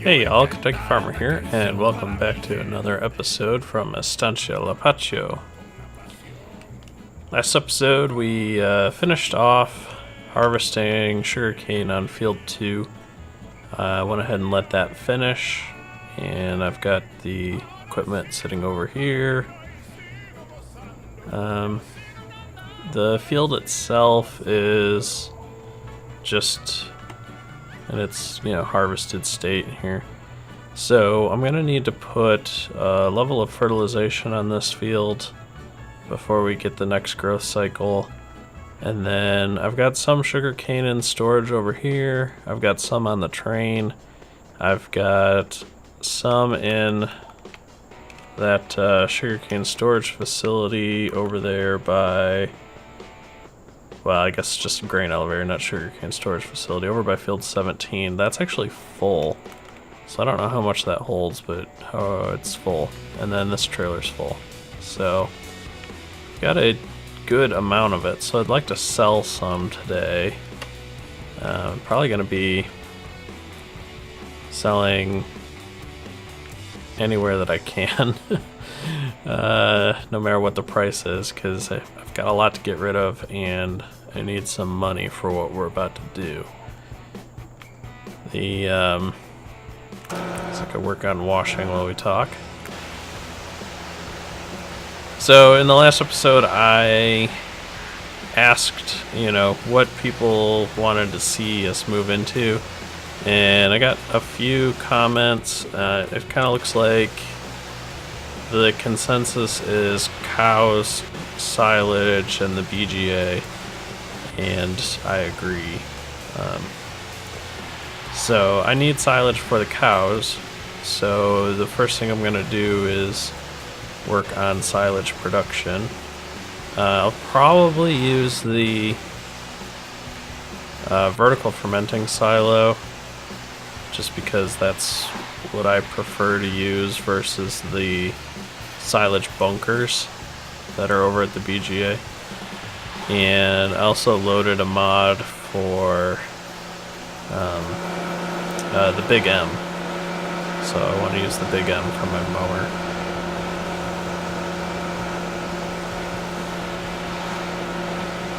Hey y'all, Kentucky Farmer here, and welcome back to another episode from Estancia Lapacho. Last episode we finished off harvesting sugarcane on field 2. I went ahead and let that finish, and I've got the equipment sitting over here. The field itself is just in its harvested state here. So I'm gonna need to put a level of fertilization on this field before we get the next growth cycle. And then I've got some sugarcane in storage over here. I've got some on the train. I've got some in that sugarcane storage facility over there by, well, I guess just a grain elevator, not sugarcane storage facility, over by field 17. That's actually full, so I don't know how much that holds, but it's full. And then this trailer's full, so got a good amount of it. So I'd like to sell some today. Probably going to be selling anywhere that I can, no matter what the price is, because I've got a lot to get rid of and I need some money for what we're about to do. So I could work on washing while we talk. So in the last episode I asked, what people wanted to see us move into, and I got a few comments. It kind of looks like the consensus is cows, silage, and the BGA, and I agree. So I need silage for the cows, so the first thing I'm going to do is work on silage production. I'll probably use the vertical fermenting silo, just because that's what I prefer to use versus the silage bunkers that are over at the BGA. And I also loaded a mod for the Big M, so I want to use the Big M for my mower.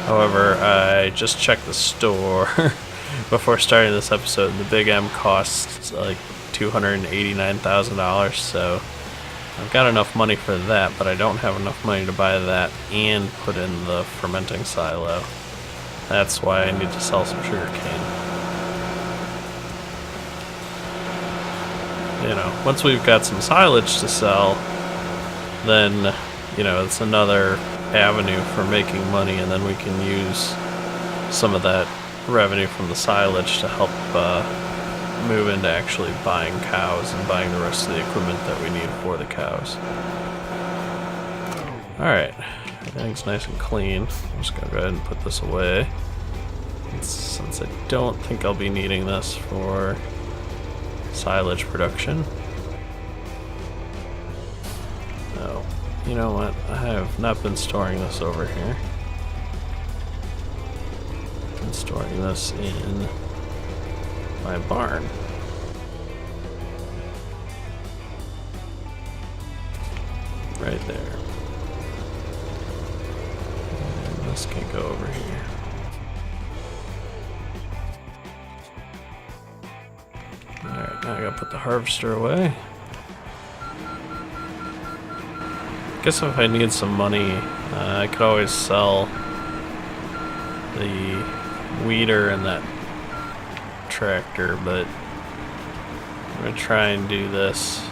However, I just checked the store before starting this episode, and the Big M costs like $289,000, so I've got enough money for that, but I don't have enough money to buy that and put in the fermenting silo. That's why I need to sell some sugarcane. Once we've got some silage to sell, then, it's another avenue for making money, and then we can use some of that revenue from the silage to help move into actually buying cows and buying the rest of the equipment that we need for the cows. Alright, everything's nice and clean. I'm just gonna go ahead and put this away, since I don't think I'll be needing this for silage production. Oh, you know what? I have not been storing this over here. I've been storing this in my barn. Right there. And this can go over here. Alright, now I gotta put the harvester away. I guess if I need some money, I could always sell the weeder and that tractor, but I'm gonna try and do this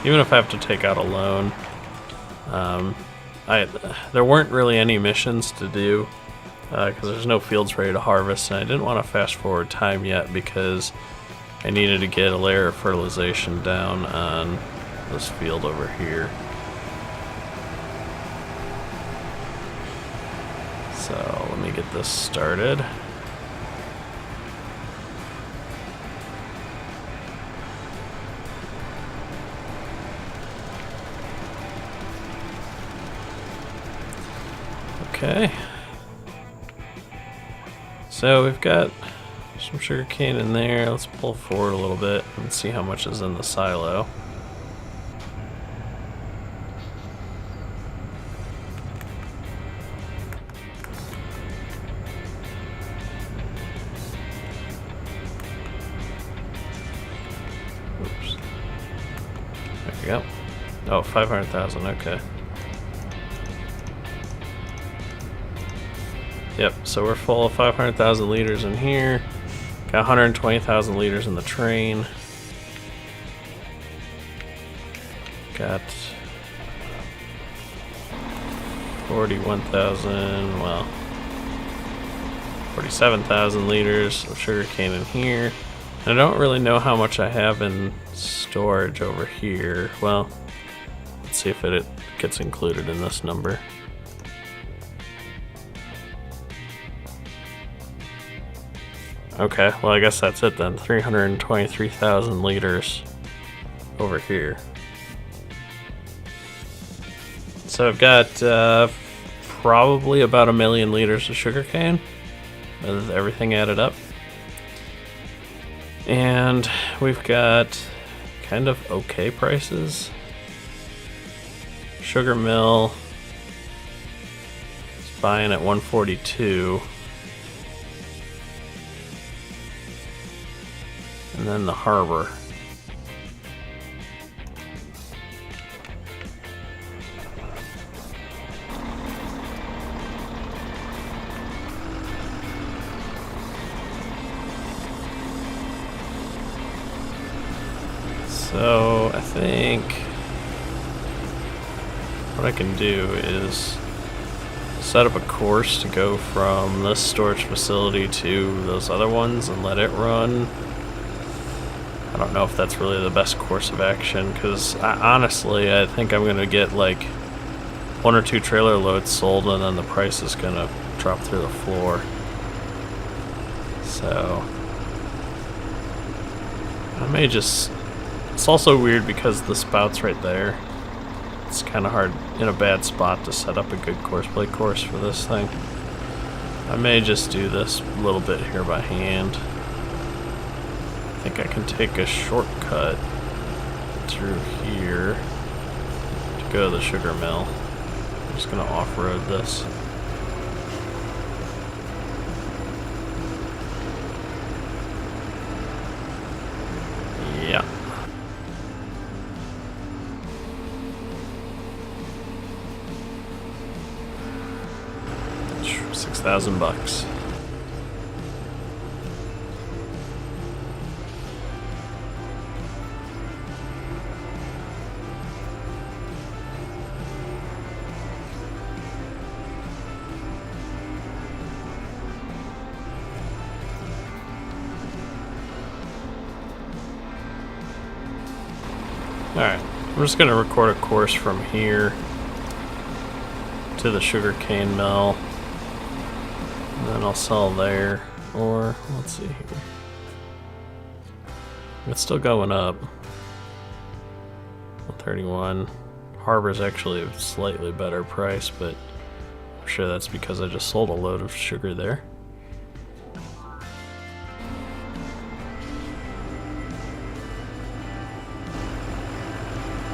even if I have to take out a loan. There weren't really any missions to do because there's no fields ready to harvest, and I didn't want to fast forward time yet because I needed to get a layer of fertilization down on this field over here. So let me get this started. Okay. So we've got Some sugar cane in there. Let's pull forward a little bit and see how much is in the silo. Oops. There we go. Oh, 500,000, okay. Yep, so we're full of 500,000 liters in here. Got 120,000 liters in the train. Got 41,000, well, 47,000 liters of sugar cane in here. And I don't really know how much I have in storage over here. Well, let's see if it gets included in this number. Okay, well I guess that's it then. 323,000 liters over here. So I've got probably about 1 million liters of sugarcane with everything added up. And we've got kind of okay prices. Sugar mill is buying at 142. And then the harbor. So I think what I can do is set up a course to go from this storage facility to those other ones and let it run. I don't know if that's really the best course of action, because honestly I think I'm going to get like 1 or 2 trailer loads sold and then the price is going to drop through the floor. So I may just... It's also weird because the spout's right there. It's kind of hard in a bad spot to set up a good course-play course for this thing. I may just do this a little bit here by hand. I think I can take a shortcut through here to go to the sugar mill. I'm just going to off-road this. Yeah. $6,000. Alright, I'm just going to record a course from here to the sugarcane mill, and then I'll sell there, or let's see here. It's still going up. 131. Harbor's actually a slightly better price, but I'm sure that's because I just sold a load of sugar there.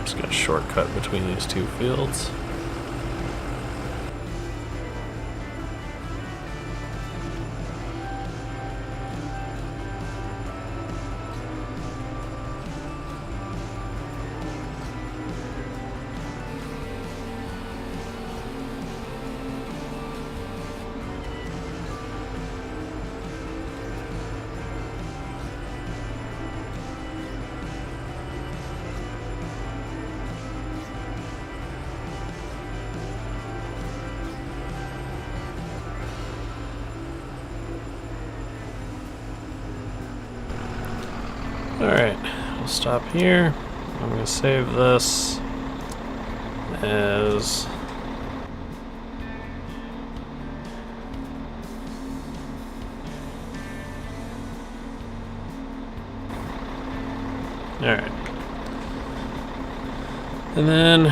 Just got a shortcut between these two fields. Alright, we'll stop here. I'm going to save this as alright. And then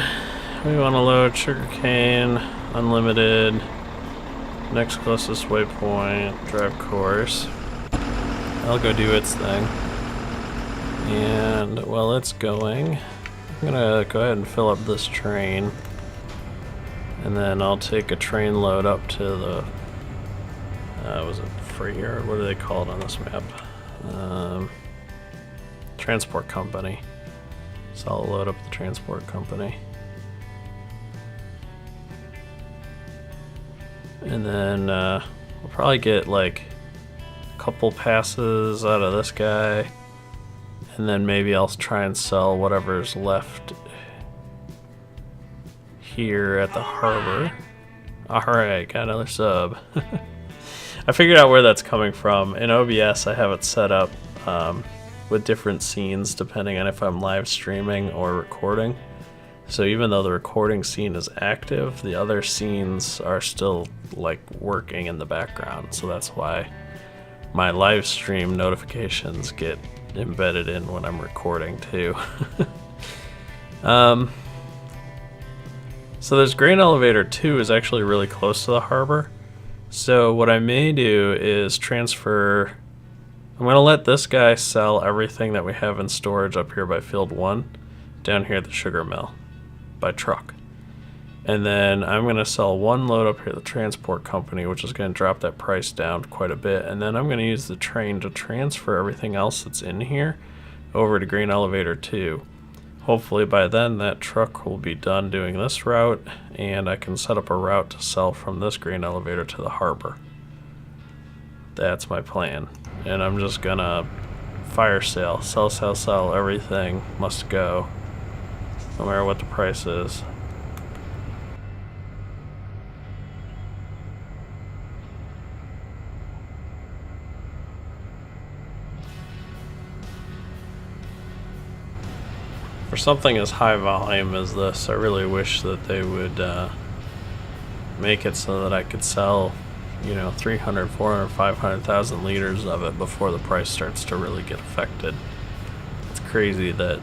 we want to load sugarcane, unlimited, next closest waypoint, drive course. I'll go do its thing. And while it's going, I'm gonna go ahead and fill up this train. And then I'll take a train load up to the, was it Freighter? What do they call it on this map? Transport company. So I'll load up the transport company. And then we'll probably get like a couple passes out of this guy. And then maybe I'll try and sell whatever's left here at the harbor. Alright, got another sub. I figured out where that's coming from. In OBS, I have it set up with different scenes depending on if I'm live streaming or recording. So even though the recording scene is active, the other scenes are still like working in the background. So that's why my live stream notifications get embedded in when I'm recording too. So this grain elevator 2 is actually really close to the harbor. So what I may do is transfer. I'm going to let this guy sell everything that we have in storage up here by field 1 down here at the sugar mill by truck. And then I'm going to sell one load up here at the transport company, which is going to drop that price down quite a bit. And then I'm going to use the train to transfer everything else that's in here over to grain elevator 2. Hopefully by then that truck will be done doing this route, and I can set up a route to sell from this grain elevator to the harbor. That's my plan. And I'm just gonna fire sale. Sell, everything must go, no matter what the price is. For something as high volume as this, I really wish that they would make it so that I could sell, 300, 400, 500,000 liters of it before the price starts to really get affected. It's crazy that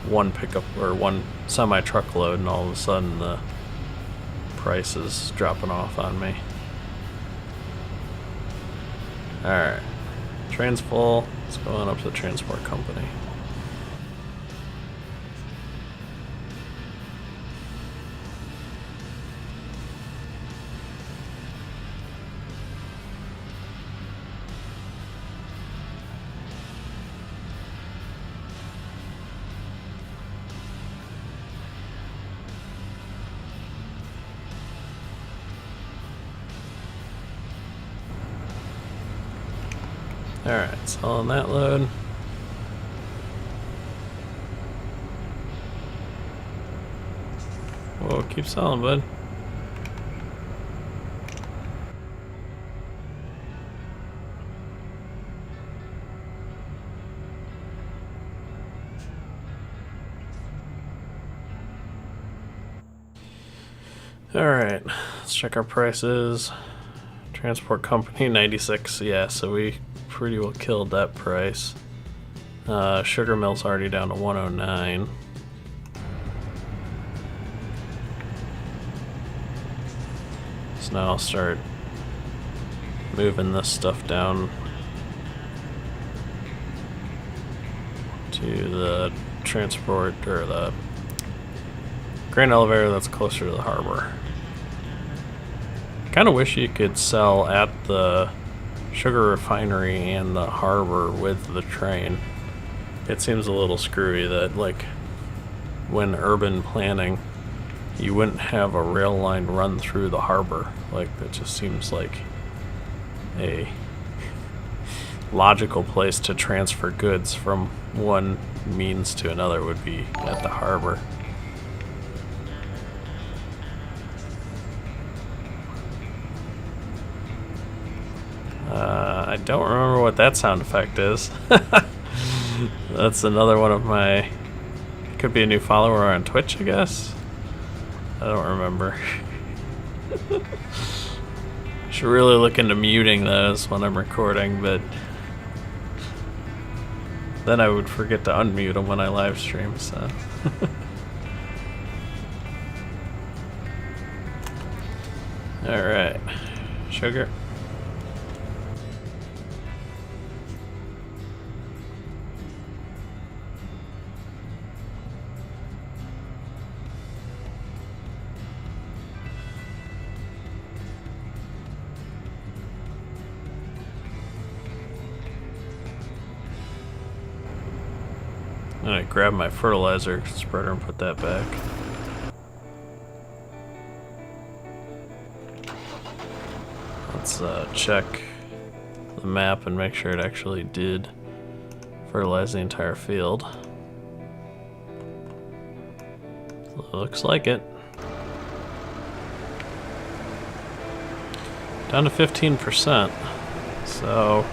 one pickup or one semi-truckload and all of a sudden the price is dropping off on me. Alright, train's full. Let's go on up to the transport company. Alright, selling that load. Whoa, keep selling, bud. Alright, let's check our prices. Transport company 96, yeah, so we pretty well killed that price. Sugar mill's already down to 109. So now I'll start moving this stuff down to the transport or the grain elevator that's closer to the harbor. Kind of wish you could sell at the sugar refinery and the harbor with the train. It seems a little screwy that, like, when urban planning, you wouldn't have a rail line run through the harbor. Like, that just seems like a logical place to transfer goods from one means to another would be at the harbor. I don't remember what that sound effect is. That's another one of my... Could be a new follower on Twitch, I guess? I don't remember. Should really look into muting those when I'm recording, but then I would forget to unmute them when I live stream, so... Alright. Sugar. gonna grab my fertilizer spreader and put that back. Let's check the map and make sure it actually did fertilize the entire field. Looks like it. Down to 15%. So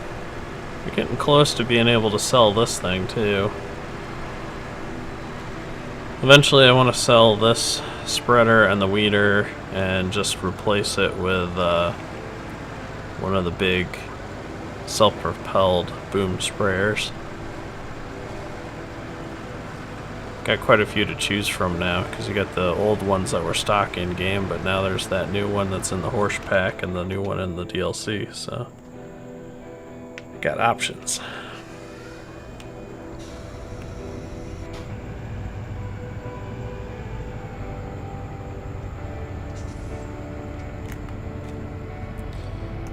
we're getting close to being able to sell this thing too. Eventually I want to sell this spreader and the weeder and just replace it with one of the big self-propelled boom sprayers. Got quite a few to choose from now, because you got the old ones that were stock in game, but now there's that new one that's in the horse pack and the new one in the DLC, so got options.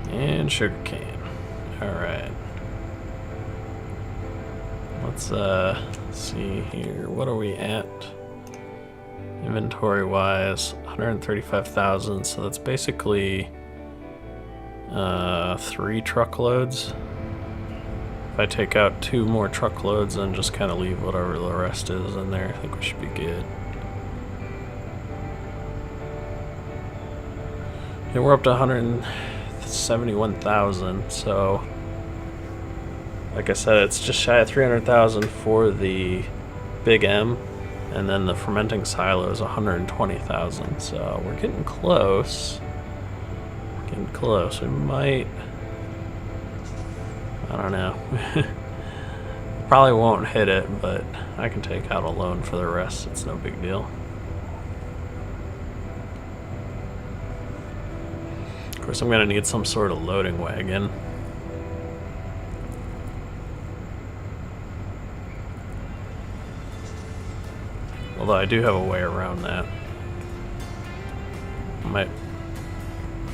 And sugarcane. Alright. Let's see here. What are we at? Inventory wise, 135,000. So that's basically 3 truckloads. If I take out 2 more truckloads and just kind of leave whatever the rest is in there, I think we should be good. Yeah, we're up to 171,000. So like I said, it's just shy of 300,000 for the Big M, and then the fermenting silo is 120,000. So we're getting close. Getting close. We might. I don't know. Probably won't hit it, but I can take out a loan for the rest. It's no big deal. Of course, I'm gonna need some sort of loading wagon. Although I do have a way around that. I might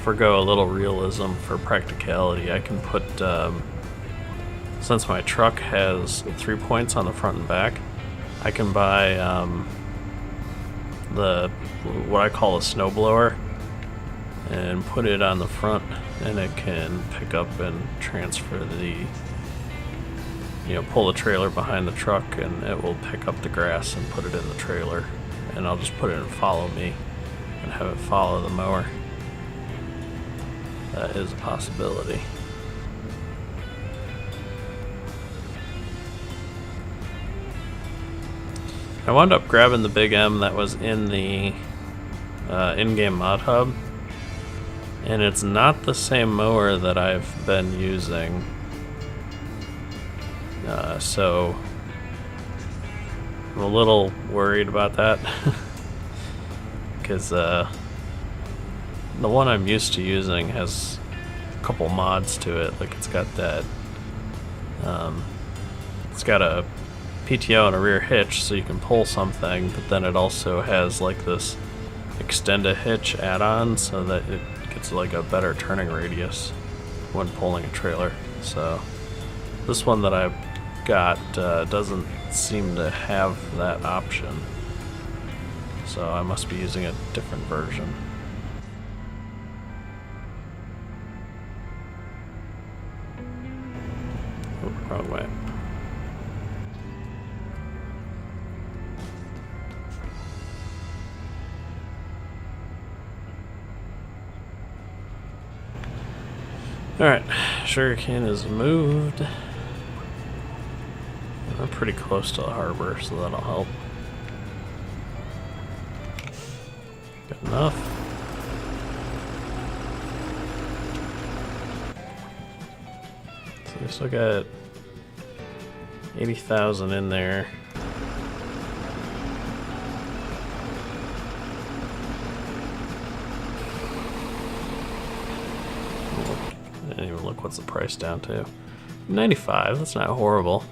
forgo a little realism for practicality. I can put, since my truck has 3 points on the front and back, I can buy what I call a snowblower and put it on the front, and it can pick up and transfer the, pull the trailer behind the truck, and it will pick up the grass and put it in the trailer, and I'll just put it in follow me and have it follow the mower. That is a possibility. I wound up grabbing the Big M that was in the in-game mod hub, and it's not the same mower that I've been using. So I'm a little worried about that because the one I'm used to using has a couple mods to it. Like it's got that, it's got a PTO and a rear hitch so you can pull something, but then it also has like this extend a hitch add-on so that it gets like a better turning radius when pulling a trailer. So this one that I've got doesn't seem to have that option, so I must be using a different version. Oh, wrong way. Alright, sugarcane is moved. I'm pretty close to the harbor, so that'll help. Good enough. So we still got 80,000 in there. I didn't even look what's the price down to. 95, that's not horrible.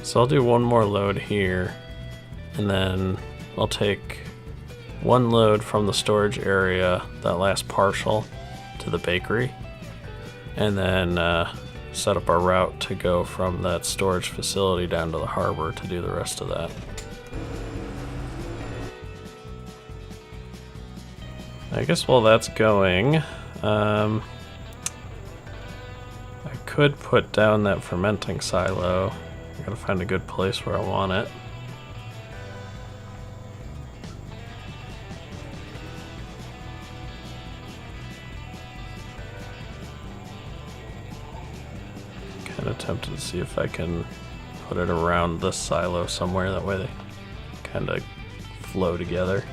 So I'll do one more load here, and then I'll take one load from the storage area, that last partial, to the bakery, and then set up our route to go from that storage facility down to the harbor to do the rest of that. I guess while that's going, I could put down that fermenting silo. I gotta find a good place where I want it. Kind of tempted to see if I can put it around this silo somewhere, that way they kind of flow together.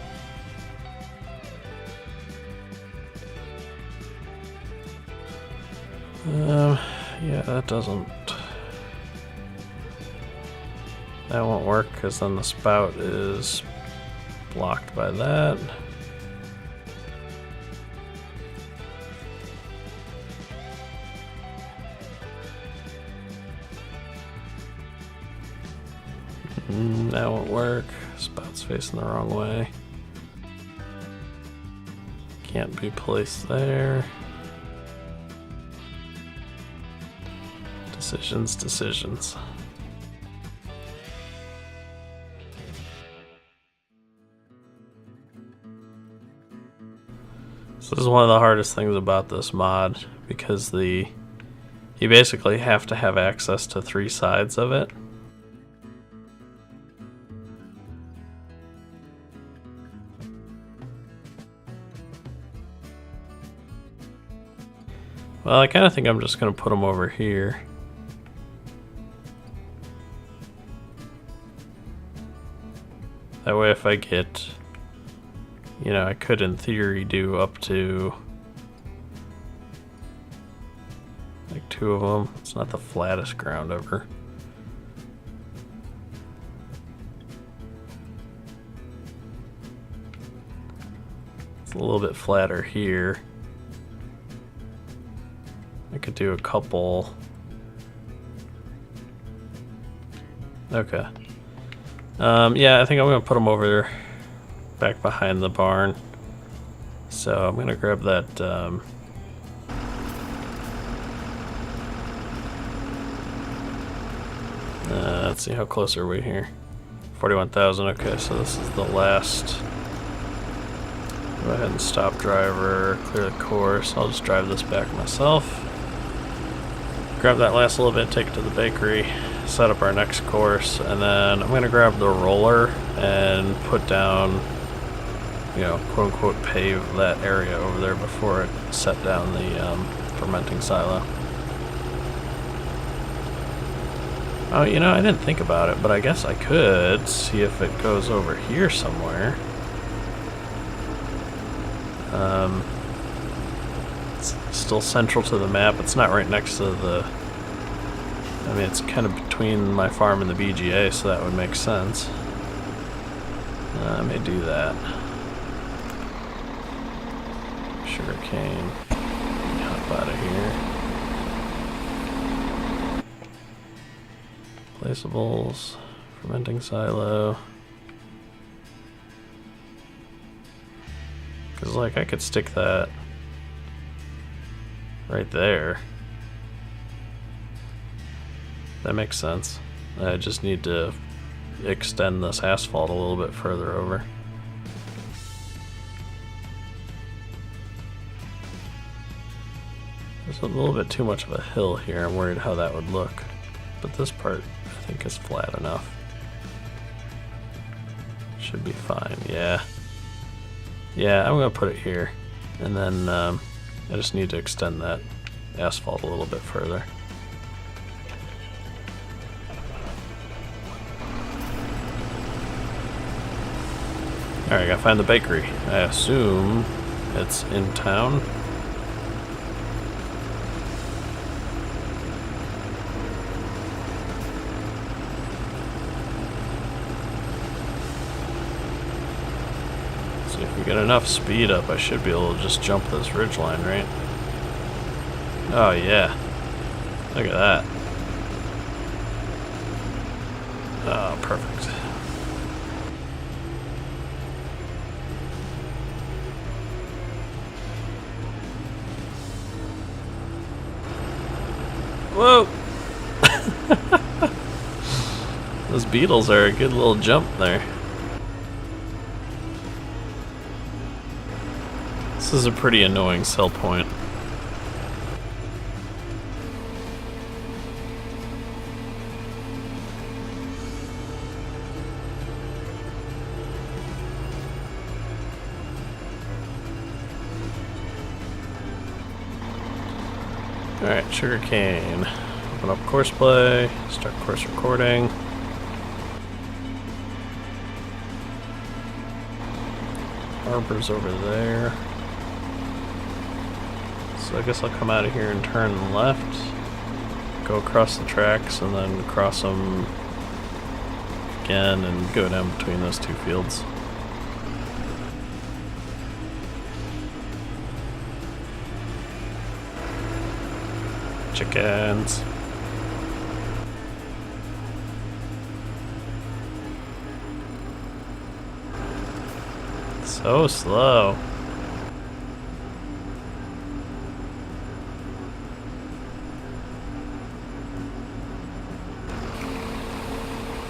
Yeah, that won't work because then the spout is blocked by that. That won't work. Spout's facing the wrong way. Can't be placed there. Decisions. So this is one of the hardest things about this mod, because you basically have to have access to 3 sides of it. Well, I kind of think I'm just going to put them over here. That way if I get, I could in theory do up to like 2 of them. It's not the flattest ground ever. It's a little bit flatter here. I could do a couple. Okay. Yeah, I think I'm gonna put them over back behind the barn. So I'm gonna grab that. Let's see, how close are we here? 41,000. Okay, so this is the last. Go ahead and stop driver, clear the course. I'll just drive this back myself. Grab that last little bit, take it to the bakery, set up our next course, and then I'm gonna grab the roller and put down, quote unquote pave that area over there before it set down the fermenting silo. Oh, I didn't think about it, but I guess I could see if it goes over here somewhere. It's still central to the map. It's not right next to it's kind of between my farm and the BGA, so that would make sense. I may do that. Sugarcane. Hop out of here. Placeables. Fermenting silo. Because, I could stick that right there. That makes sense. I just need to extend this asphalt a little bit further over. There's a little bit too much of a hill here. I'm worried how that would look. But this part, I think, is flat enough. Should be fine, yeah. Yeah, I'm gonna put it here. And then I just need to extend that asphalt a little bit further. Alright, gotta find the bakery. I assume it's in town. See if we get enough speed up, I should be able to just jump this ridgeline, right? Oh yeah. Look at that. Oh, perfect. Whoa! Those beetles are a good little jump there. This is a pretty annoying sell point. Alright, sugarcane. Open up course play, start course recording. Harbor's over there. So I guess I'll come out of here and turn left, go across the tracks, and then cross them again and go down between those two fields. Chickens. So slow.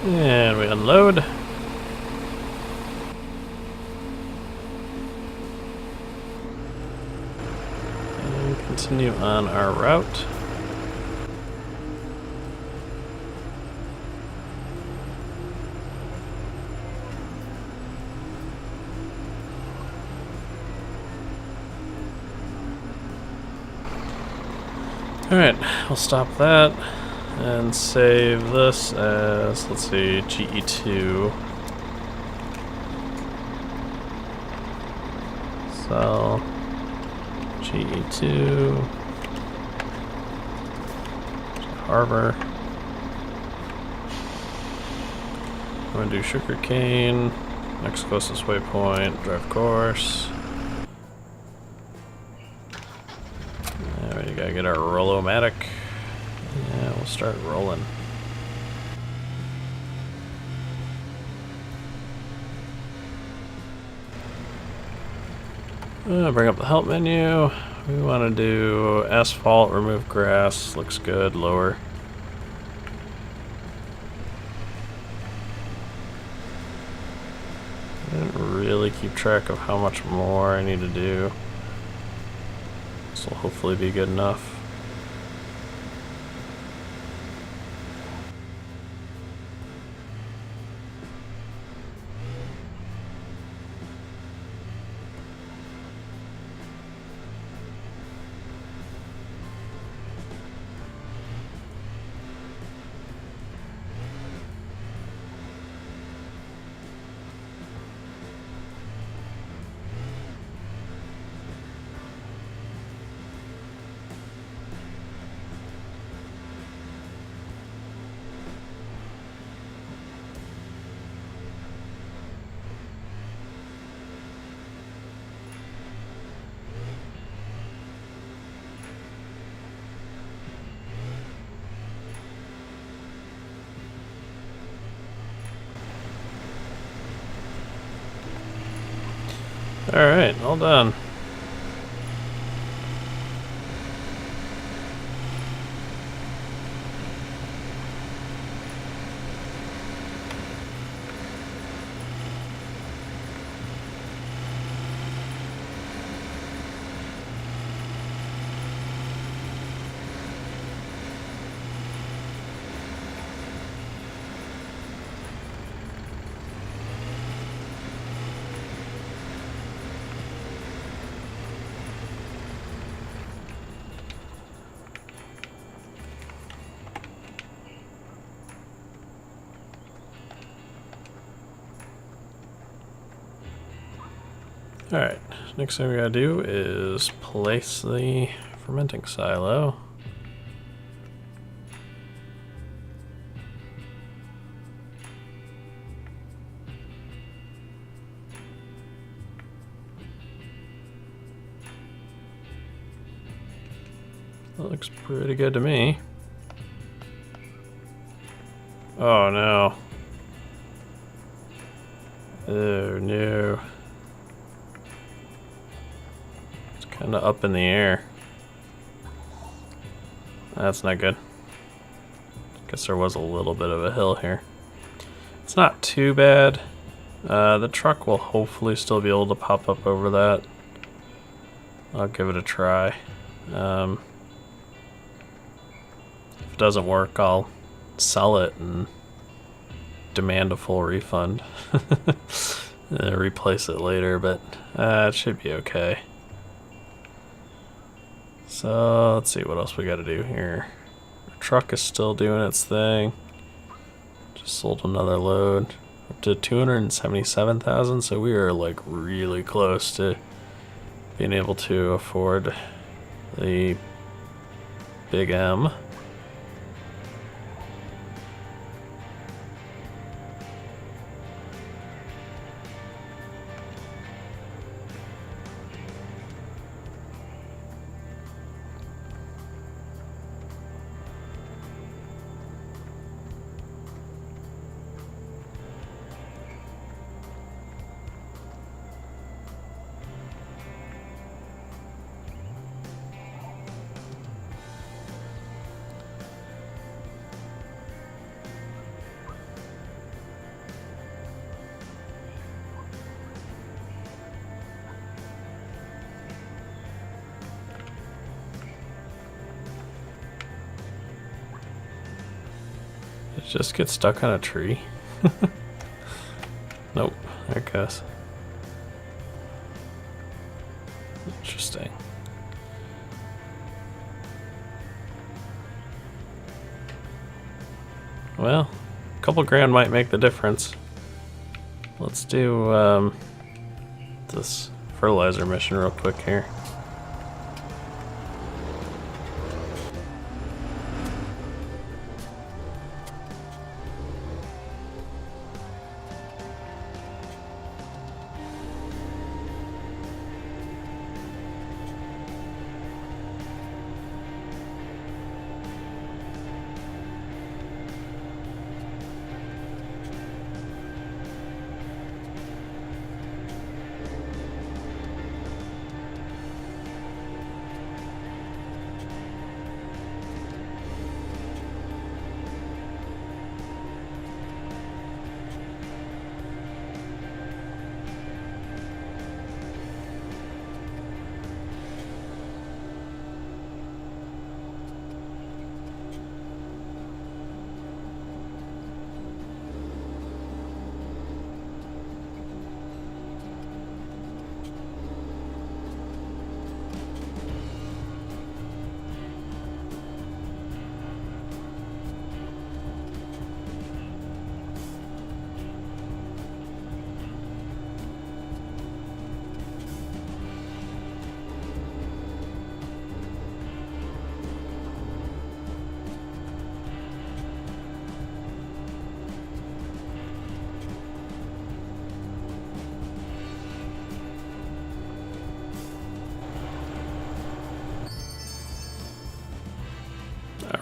And we unload. And continue on our route. Alright, we'll stop that and save this as, let's see, GE2. Sell GE2. Harbor. I'm going to do sugarcane. Next closest waypoint, drive course. We gotta get our roll-o-matic. Yeah, we'll start rolling. Bring up the help menu. We want to do asphalt, remove grass. Looks good. Lower. I didn't really keep track of how much more I need to do. This will hopefully be good enough. Alright, all done. Alright, next thing we gotta do is place the fermenting silo. That looks pretty good to me. Oh no. Oh no. It's kind of up in the air. That's not good. Guess there was a little bit of a hill here. It's not too bad. The truck will hopefully still be able to pop up over that. I'll give it a try. If it doesn't work, I'll sell it and demand a full refund. And then replace it later, but it should be okay. So let's see what else we got to do here. Our truck is still doing its thing. Just sold another load up to 277,000, so we are like really close to being able to afford the Big M. Just get stuck on a tree? Nope, there it goes. Interesting. Well, a couple grand might make the difference. Let's do this fertilizer mission real quick here.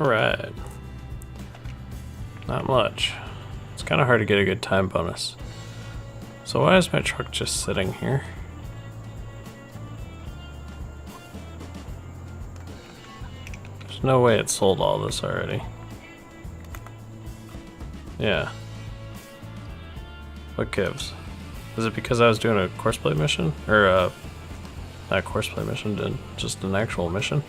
Alright. Not much. It's kind of hard to get a good time bonus. So why is my truck just sitting here? There's no way it sold all this already. Yeah. What gives? Is it because I was doing a courseplay mission? Or not courseplay mission, just an actual mission?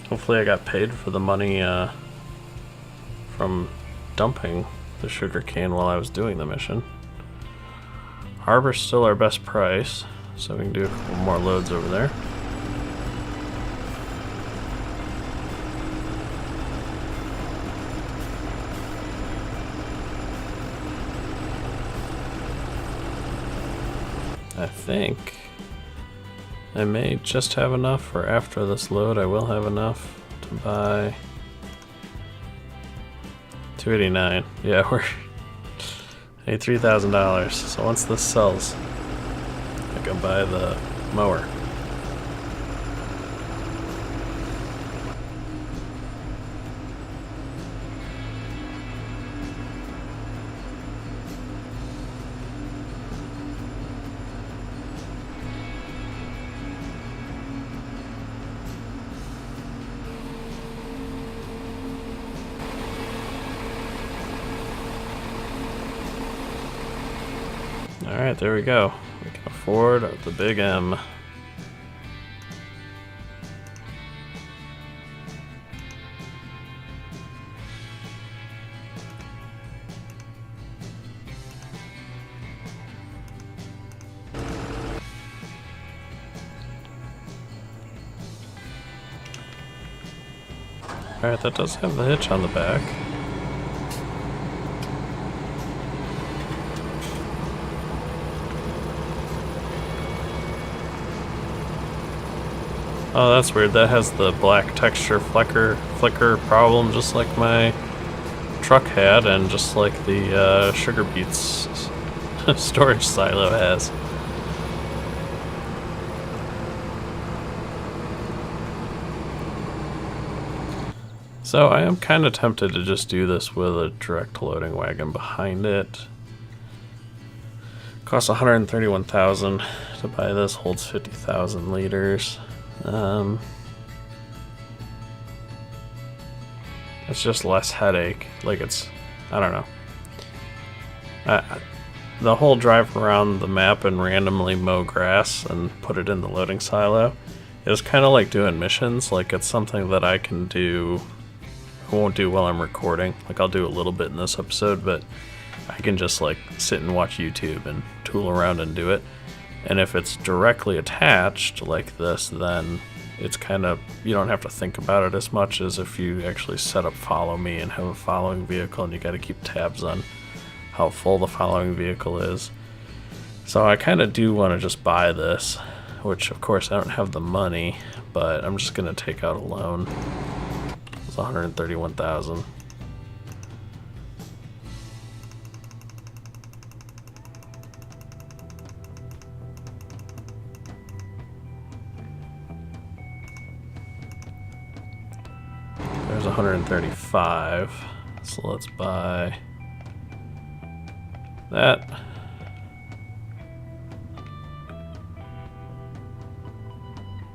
Hopefully I got paid for the money from dumping the sugar cane while I was doing the mission. Harbor's still our best price, so we can do a couple more loads over there. I think I may just have enough for after this load. I will have enough to buy 289. Yeah, we're $3,000. So once this sells, I can buy the mower. Alright, there we go. We can afford the big M. Alright, that does have the hitch on the back. Oh, that's weird. That has the black texture flicker problem, just like my truck had, and just like the sugar beets storage silo has. So I am kind of tempted to just do this with a direct loading wagon behind it. Costs 131,000 to buy this, holds 50,000 liters. It's just less headache. Like I don't know. The whole drive around the map and randomly mow grass and put it in the loading silo is kind of like doing missions. Like it's something that I can do. I won't do while I'm recording. Like I'll do a little bit in this episode, but I can just like sit and watch YouTube and tool around and do it. And if it's directly attached like this, then it's kind of, you don't have to think about it as much as if you actually set up follow me and have a following vehicle, and you got to keep tabs on how full the following vehicle is. So I kind of do want to just buy this, which of course I don't have the money, but I'm just going to take out a loan. It's 131,000. There's 135. So let's buy that.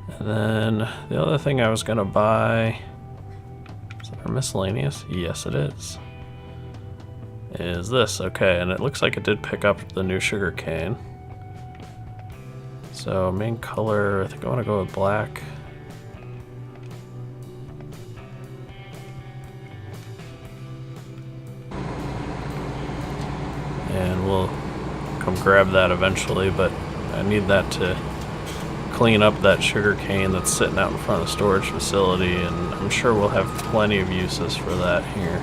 And then the other thing I was going to buy, is that our miscellaneous? Yes, it is. Is this. Okay, and it looks like it did pick up the new sugar cane. So main color, I think I want to go with black. And we'll come grab that eventually, but I need that to clean up that sugar cane that's sitting out in front of the storage facility, and I'm sure we'll have plenty of uses for that here.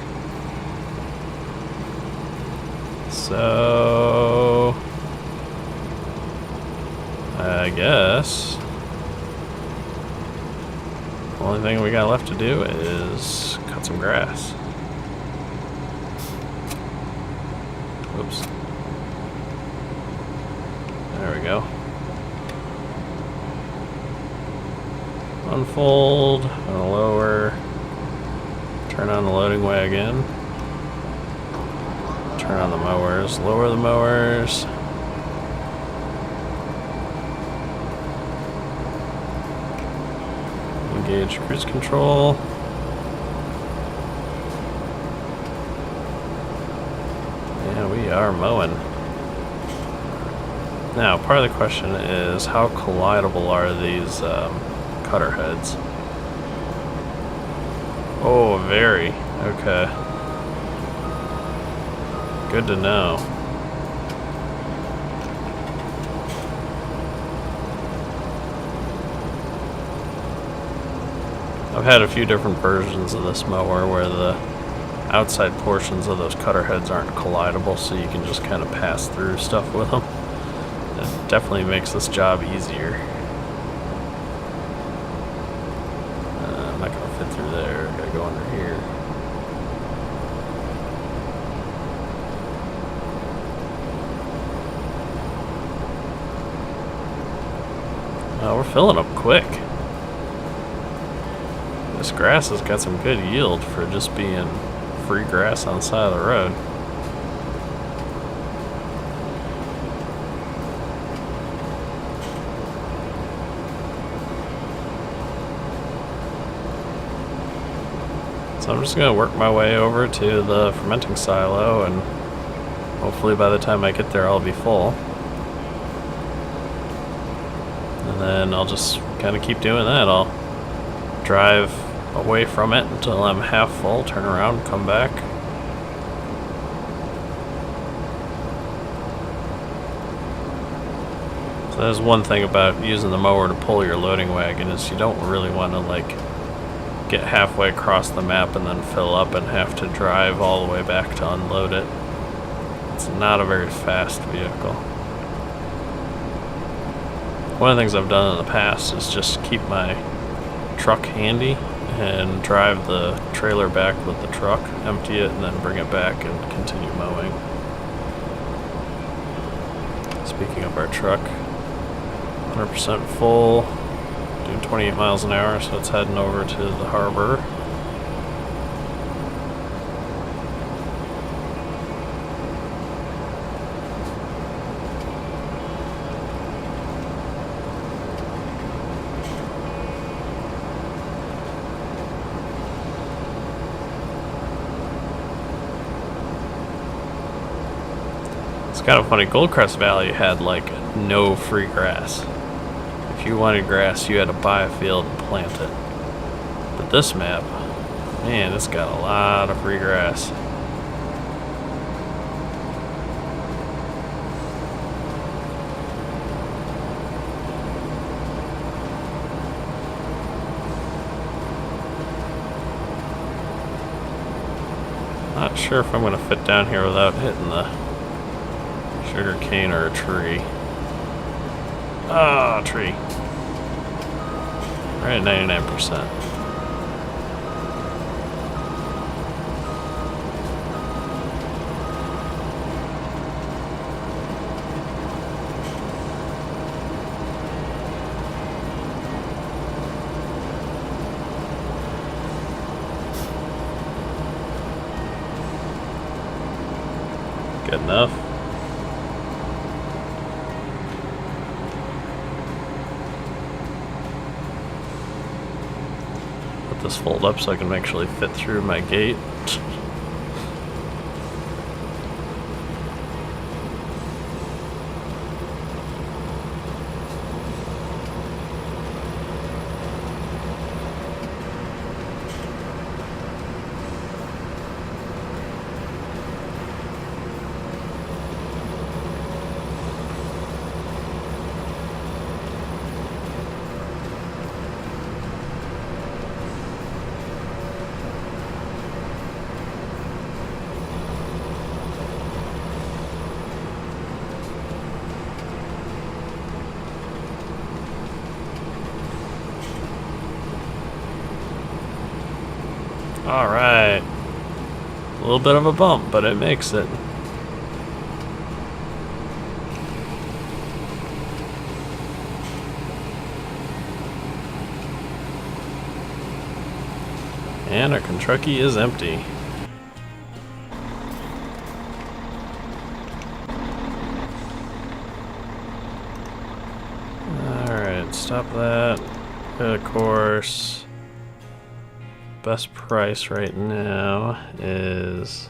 So I guess the only thing we got left to do is cut some grass. Oops. There we go. Unfold, and lower. Turn on the loading wagon. Turn on the mowers. Lower the mowers. Engage cruise control. We are mowing. Now, part of the question is how collidable are these cutter heads? Oh, very. Okay. Good to know. I've had a few different versions of this mower where the outside portions of those cutter heads aren't collidable, so you can just kind of pass through stuff with them. It definitely makes this job easier. I'm not going to fit through there. I gotta go under here. Oh, we're filling up quick. This grass has got some good yield for just being free grass on the side of the road. So I'm just going to work my way over to the fermenting silo, and hopefully by the time I get there I'll be full. And then I'll just kind of keep doing that. I'll drive away from it until I'm half full, turn around, come back. So there's one thing about using the mower to pull your loading wagon is you don't really want to like get halfway across the map and then fill up and have to drive all the way back to unload it. It's not a very fast vehicle. One of the things I've done in the past is just keep my truck handy and drive the trailer back with the truck, empty it, and then bring it back and continue mowing. Speaking of our truck, 100% full, doing 28 miles an hour, so it's heading over to the harbor. It's kind of funny, Goldcrest Valley had like no free grass. If you wanted grass, you had to buy a field and plant it. But this map, man, it's got a lot of free grass. Not sure if I'm going to fit down here without hitting the sugar cane or a tree. Ah, tree. Right at 99%. Good enough. This fold up so I can actually fit through my gate. Alright. A little bit of a bump, but it makes it. And our Kentucky is empty. Alright, stop that. Of course. Best price right now is,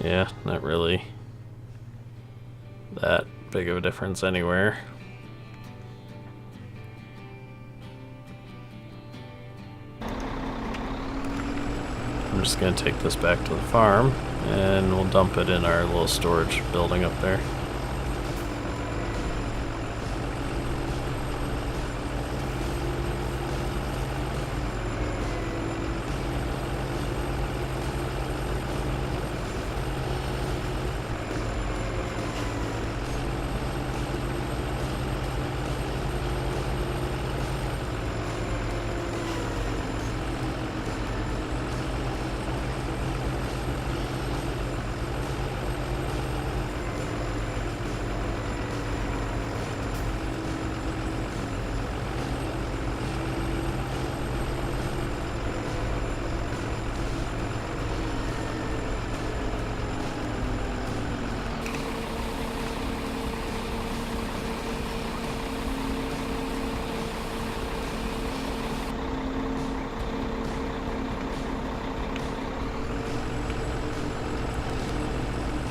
yeah, not really that big of a difference anywhere. I'm just going to take this back to the farm and we'll dump it in our little storage building up there.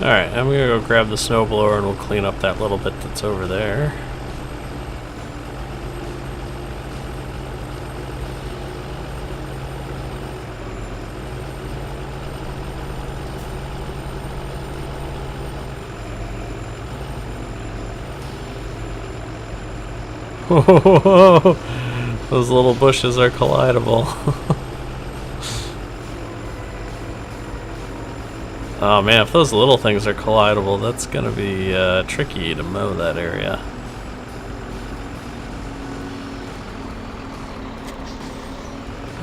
Alright, I'm gonna go grab the snowblower and we'll clean up that little bit that's over there. Whoa, those little bushes are collidable. Oh man, if those little things are collidable, that's gonna be tricky to mow that area.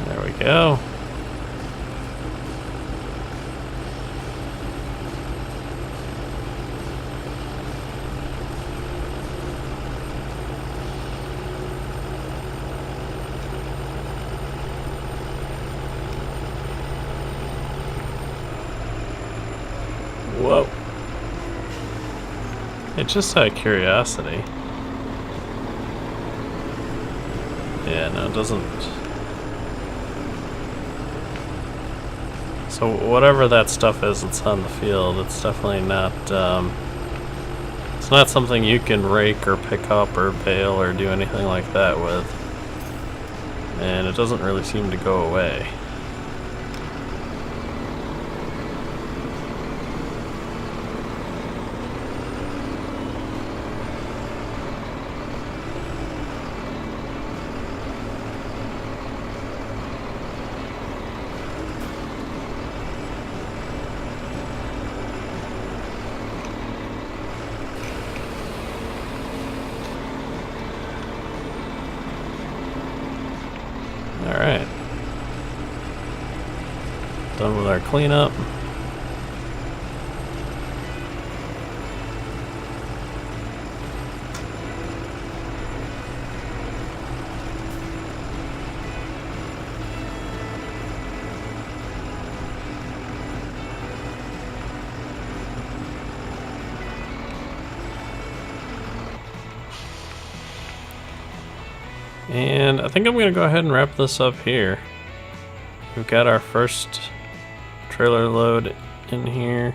There we go. Whoa. It's just out of curiosity. Yeah, no, it doesn't. So whatever that stuff is that's on the field, it's definitely not, it's not something you can rake or pick up or bale or do anything like that with. And it doesn't really seem to go away. Alright. Done with our cleanup. And I think I'm going to go ahead and wrap this up here. We've got our first trailer load in here.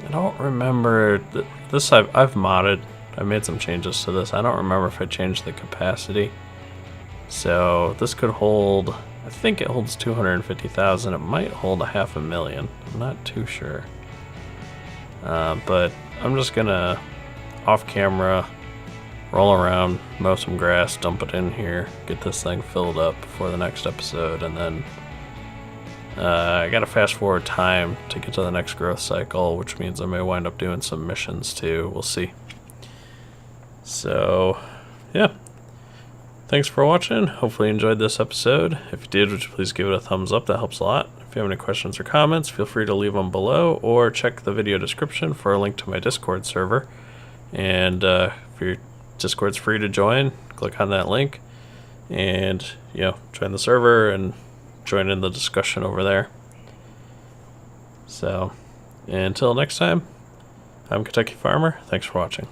I don't remember, this I've modded. I made some changes to this. I don't remember if I changed the capacity. So this could hold, I think it holds 250,000. It might hold 500,000. I'm not too sure. But I'm just going to, off camera, roll around, mow some grass, dump it in here, get this thing filled up for the next episode, and then I gotta fast forward time to get to the next growth cycle, which means I may wind up doing some missions too. We'll see. So, yeah. Thanks for watching. Hopefully you enjoyed this episode. If you did, would you please give it a thumbs up? That helps a lot. If you have any questions or comments, feel free to leave them below, or check the video description for a link to my Discord server. And if you're Discord's free to join. Click on that link and, you know, join the server and join in the discussion over there. So, until next time, I'm Kentucky Farmer. Thanks for watching.